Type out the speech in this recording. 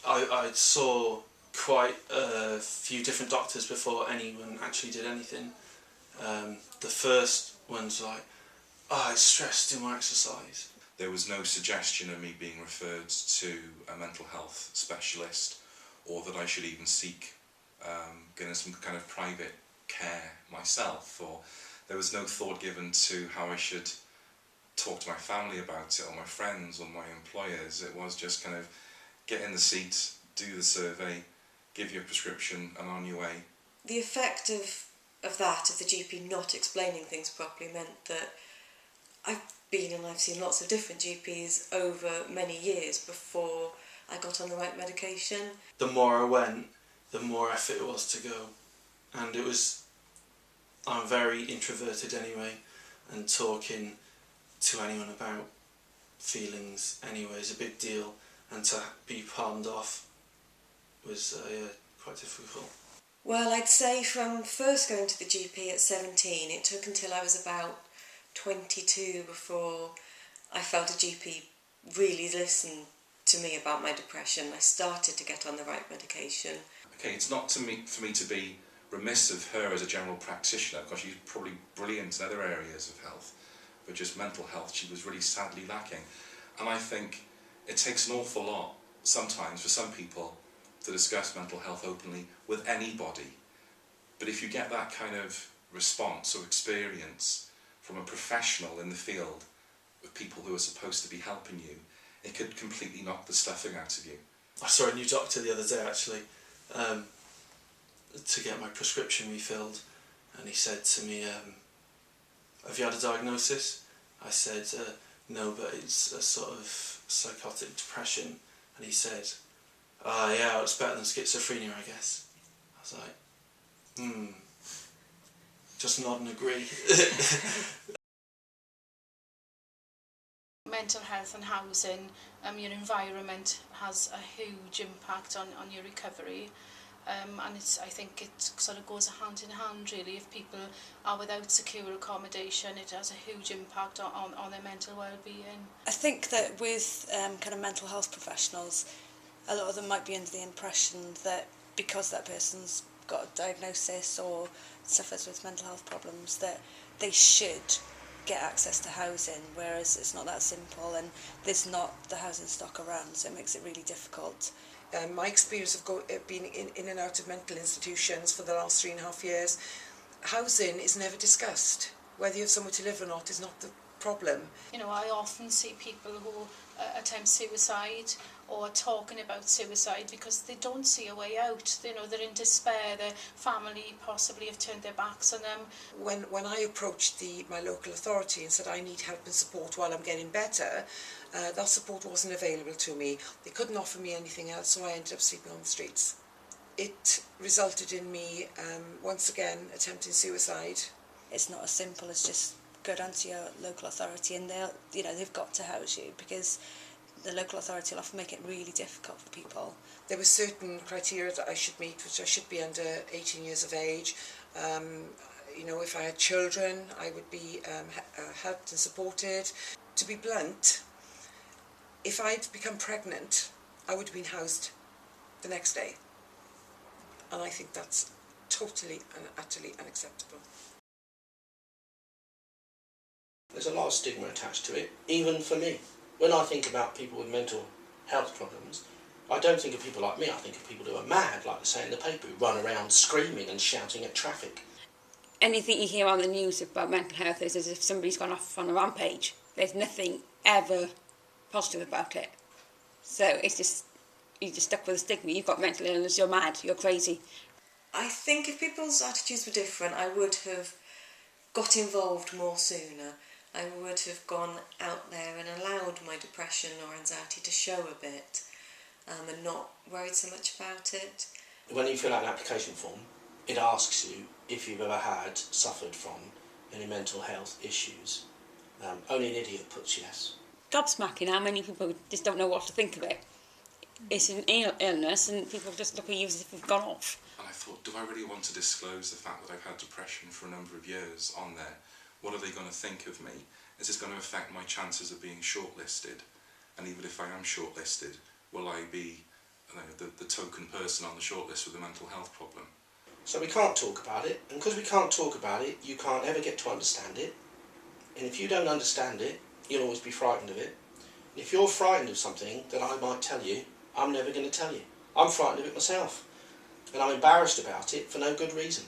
I saw quite a few different doctors before anyone actually did anything. The first one's like, oh, it's stress, do more exercise. There was no suggestion of me being referred to a mental health specialist, or that I should even seek getting some kind of private care myself, or there was no thought given to how I should talk to my family about it, or my friends, or my employers. It was just kind of get in the seat, do the survey, give you a prescription, and on your way. The effect of the GP not explaining things properly, meant that I've been and I've seen lots of different GPs over many years before I got on the right medication. The more I went, the more effort it was to go. And I'm very introverted anyway, and talking to anyone about feelings anyway is a big deal, and to be palmed off was quite difficult. Well, I'd say from first going to the GP at 17, it took until I was about 22 before I felt a GP really listened to me about my depression. I started to get on the right medication. Okay, it's not for me to be remiss of her as a general practitioner, because she's probably brilliant in other areas of health, but just mental health she was really sadly lacking. And I think it takes an awful lot sometimes for some people to discuss mental health openly with anybody. But if you get that kind of response or experience from a professional in the field, with people who are supposed to be helping you, it could completely knock the stuffing out of you. I saw a new doctor the other day actually, to get my prescription refilled, and he said to me, have you had a diagnosis? I said, no, but it's a sort of psychotic depression. And he said, yeah, it's better than schizophrenia, I guess. I was like, just nod and agree. Mental health and housing, your environment has a huge impact on your recovery, and I think it sort of goes hand in hand really. If people are without secure accommodation, it has a huge impact on their mental well-being. I think that with kind of mental health professionals, a lot of them might be under the impression that because that person's got a diagnosis or suffers with mental health problems, that they should get access to housing, whereas it's not that simple, and there's not the housing stock around, so it makes it really difficult. My experience of being in and out of mental institutions for the last 3.5 years, housing is never discussed. Whether you have somewhere to live or not is not the problem. You know, I often see people who attempt suicide or talking about suicide because they don't see a way out. You know, they're in despair, their family possibly have turned their backs on them. When I approached my local authority and said I need help and support while I'm getting better, that support wasn't available to me. They couldn't offer me anything else, so I ended up sleeping on the streets. It resulted in me once again attempting suicide. It's not as simple as just go down to your local authority and they've got to house you, because the local authority will often make it really difficult for people. There were certain criteria that I should meet, which I should be under 18 years of age. You know, if I had children, I would be helped and supported. To be blunt, if I'd become pregnant, I would have been housed the next day. And I think that's totally and utterly unacceptable. There's a lot of stigma attached to it, even for me. When I think about people with mental health problems, I don't think of people like me, I think of people who are mad, like they say in the paper, who run around screaming and shouting at traffic. Anything you hear on the news about mental health is as if somebody's gone off on a rampage. There's nothing ever positive about it. So it's just, you're just stuck with the stigma. You've got mental illness, you're mad, you're crazy. I think if people's attitudes were different, I would have got involved more sooner. I would have gone out there and allowed my depression or anxiety to show a bit, and not worried so much about it. When you fill out an application form, it asks you if you've ever suffered from any mental health issues. Only an idiot puts yes. Gobsmacking how many people just don't know what to think of it. It's an illness and people just look at you as if you've gone off. And I thought, do I really want to disclose the fact that I've had depression for a number of years on there? What are they going to think of me? Is this going to affect my chances of being shortlisted? And even if I am shortlisted, will I be person on the shortlist with a mental health problem. So we can't talk about it, and because we can't talk about it, you can't ever get to understand it. And if you don't understand it, you'll always be frightened of it. And if you're frightened of something that I might tell you, I'm never going to tell you. I'm frightened of it myself. And I'm embarrassed about it for no good reason.